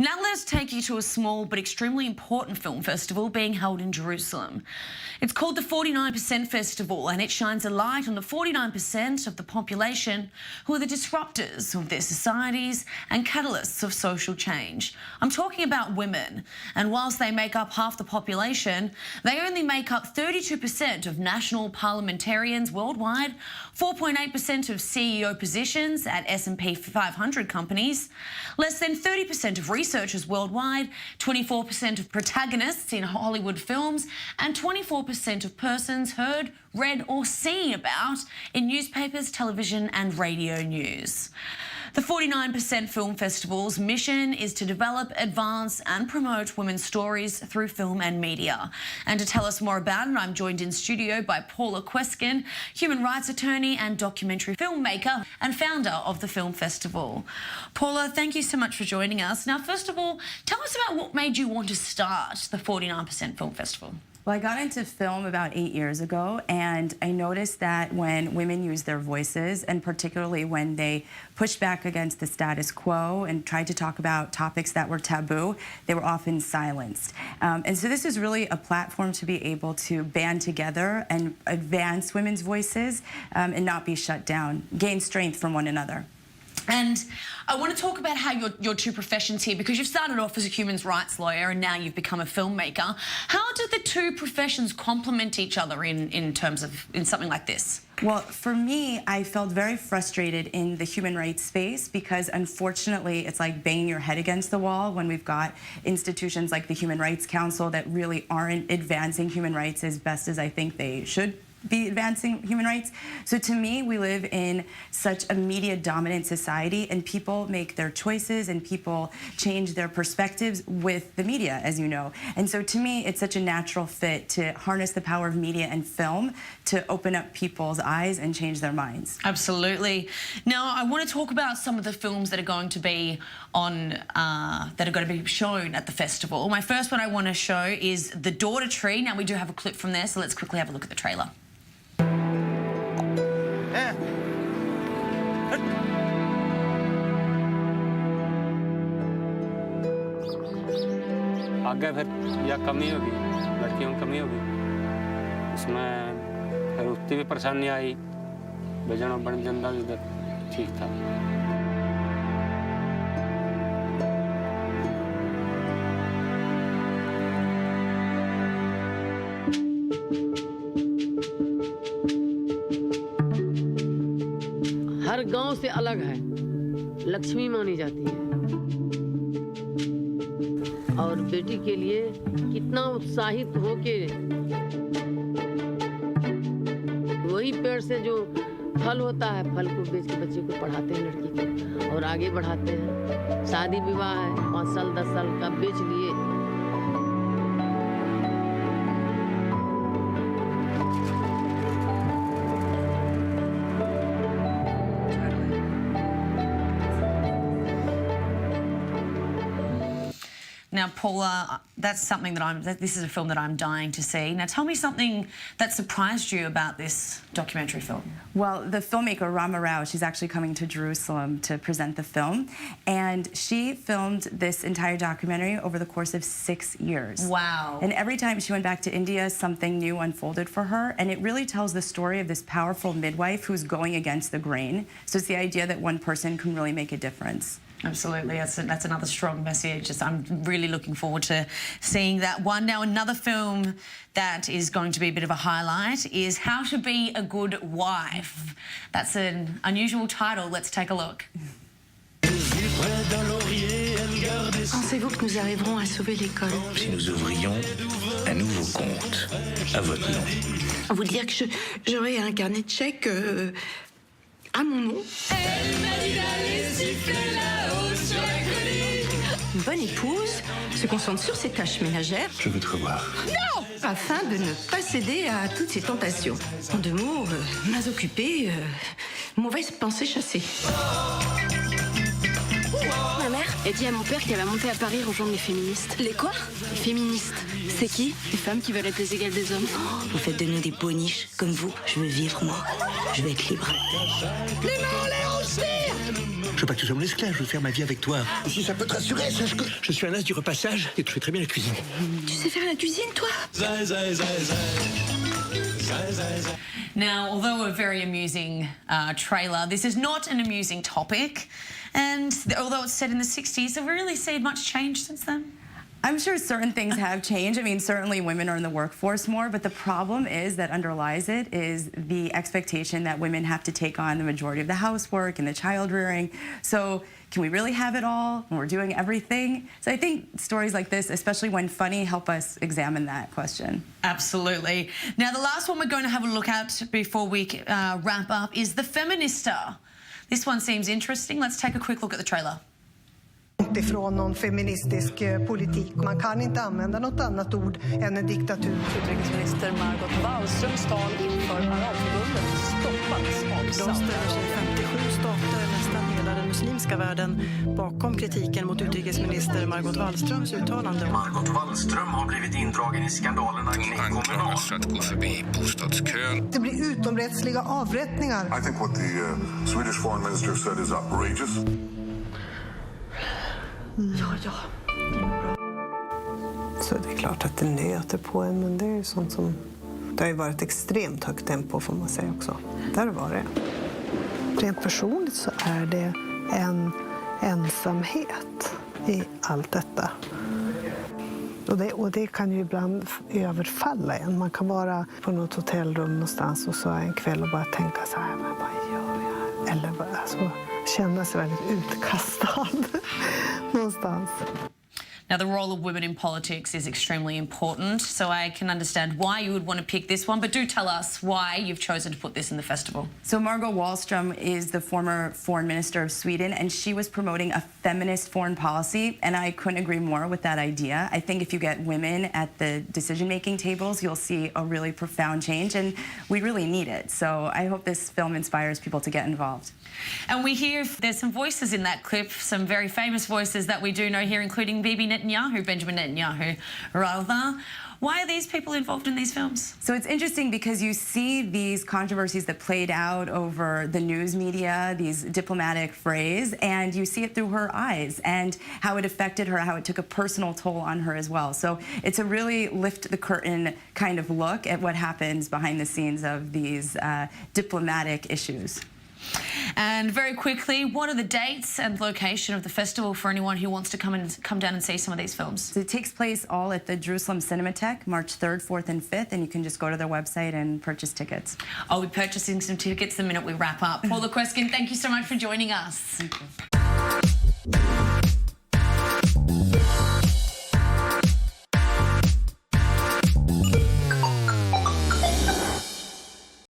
Now let us take you to a small but extremely important film festival being held in Jerusalem. It's called the 49% Festival, and it shines a light on the 49% of the population who are the disruptors of their societies and catalysts of social change. I'm talking about women, and whilst they make up half the population, they only make up 32% of national parliamentarians worldwide, 4.8% of CEO positions at S&P 500 companies, less than 30% of researchers worldwide, 24% of protagonists in Hollywood films, and 24% of persons heard, read or seen about in newspapers, television and radio news. The 49% Film Festival's mission is to develop, advance and promote women's stories through film and media. And to tell us more about it, I'm joined in studio by Paula Queskin, human rights attorney and documentary filmmaker and founder of the Film Festival. Paula, thank you so much for joining us. Now, first of all, tell us about what made you want to start the 49% Film Festival. Well, I got into film about 8 years ago, and I noticed that when women use their voices, and particularly when they pushed back against the status quo and tried to talk about topics that were taboo, they were often silenced. And so this is really a platform to be able to band together and advance women's voices and not be shut down, gain strength from one another. And I want to talk about how your two professions here, because you've started off as a human rights lawyer and now you've become a filmmaker. How do the two professions complement each other in terms of something like this? Well, for me, I felt very frustrated in the human rights space because, unfortunately, it's like banging your head against the wall when we've got institutions like the Human Rights Council that really aren't advancing human rights as best as I think they should be advancing human rights. So to me, we live in such a media-dominant society, and people make their choices and people change their perspectives with the media, as you know. And so to me, it's such a natural fit to harness the power of media and film to open up people's eyes and change their minds. Absolutely. Now, I want to talk about some of the films that are going to be on, shown at the festival. My first one I want to show is The Daughter Tree. Now, we do have a clip from there, so let's quickly have a look at the trailer. आगे फिर या कमी होगी, लड़कियों की कमी होगी, उसमें फिर उतनी भी परेशानी आई, बेजना बन जंदा भी ठीक था। हर गांव से अलग है, लक्ष्मी मानी जाती है और बेटी के लिए कितना उत्साहित हो के वही पेड़ से जो फल होता है, फल को बेच के बच्चे को पढ़ाते हैं, लड़की को, और आगे बढ़ाते हैं। शादी विवाह है, 5 साल 10 साल का बेच लिए। Now, Paula, that's something this is a film that I'm dying to see. Now, tell me something that surprised you about this documentary film. Well, the filmmaker, Rama Rao, she's actually coming to Jerusalem to present the film. And she filmed this entire documentary over the course of 6 years. Wow. And every time she went back to India, something new unfolded for her. And it really tells the story of this powerful midwife who's going against the grain. So it's the idea that one person can really make a difference. Absolutely, that's another strong message. I'm really looking forward to seeing that one. Now, another film that is going to be a bit of a highlight is How to Be a Good Wife. That's an unusual title. Let's take a look. Pensez-vous que nous arriverons à sauver l'école? Si nous ouvrions un nouveau compte à votre nom. Vous dire que j'aurai un carnet de chèques à mon nom. Elle m'a dit d'aller siffler là-haut sur la colline. Une bonne épouse se concentre sur ses tâches ménagères. Je veux te revoir. Non! Afin de ne pas céder à toutes ses tentations. En 2 mots, mains occupées, mauvaise pensée chassée. Ma mère, elle dit à mon père qu'elle va monter à Paris rejoindre les féministes. Les quoi? Les féministes. C'est qui? Les femmes qui veulent être les égales des hommes. Vous faites de nous des boniches, comme vous. Je veux vivre, moi. Je veux être libre. Les mains en l'air, on se tire! Je veux pas que tu sois mon esclave, je veux faire ma vie avec toi. Si ça peut te rassurer, sache que je suis un as du repassage et que je fais très bien la cuisine. Tu sais faire la cuisine, toi? Now, although a very amusing trailer, this is not an amusing topic. And although it's set in the 60s, have we really seen much change since then? I'm sure certain things have changed. I mean, certainly women are in the workforce more, but the problem is that underlies it is the expectation that women have to take on the majority of the housework and the child rearing. So can we really have it all when we're doing everything? So I think stories like this, especially when funny, help us examine that question. Absolutely. Now, the last one we're going to have a look at before we wrap up is The Feminista. This one seems interesting. Let's take a quick look at the trailer. Ifrån någon feministisk politik. Man kan inte använda något annat ord än en diktatur. Utrikesminister Margot Wallströms tal inför Arabförbundet stoppats av De ställer sig 57 stater, nästan hela den muslimska världen, bakom kritiken mot utrikesminister Margot Wallströms uttalande. Margot Wallström har blivit indragen i skandalerna kring Kommunal. För att gå förbi bostadskön. Det blir utomrättsliga avrättningar. I think what the Swedish foreign minister said is outrageous. Så det är klart att det nöter på en, men det är ju sånt som... Det har ju varit extremt högt tempo, får man säga också. Där var det. Rent personligt så är det en ensamhet i allt detta. Och det kan ju ibland överfalla en. Man kan vara på något hotellrum någonstans och så en kväll och bara tänka så här, men vad gör jag? Eller bara alltså, känna sig väldigt utkastad någonstans. Now, the role of women in politics is extremely important, so I can understand why you would want to pick this one, but do tell us why you've chosen to put this in the festival. So Margot Wallström is the former foreign minister of Sweden, and she was promoting a feminist foreign policy, and I couldn't agree more with that idea. I think if you get women at the decision-making tables, you'll see a really profound change, and we really need it. So I hope this film inspires people to get involved. And we hear there's some voices in that clip, some very famous voices that we do know here, including Benjamin Netanyahu, rather. Why are these people involved in these films? So it's interesting because you see these controversies that played out over the news media, these diplomatic frays, and you see it through her eyes and how it affected her, how it took a personal toll on her as well. So it's a really lift the curtain kind of look at what happens behind the scenes of these diplomatic issues. And very quickly, what are the dates and location of the festival for anyone who wants to come down and see some of these films? So it takes place all at the Jerusalem Cinematheque, March 3rd, 4th, and 5th, and you can just go to their website and purchase tickets. I'll be purchasing some tickets the minute we wrap up. Paula Queskin, thank you so much for joining us. Thank you.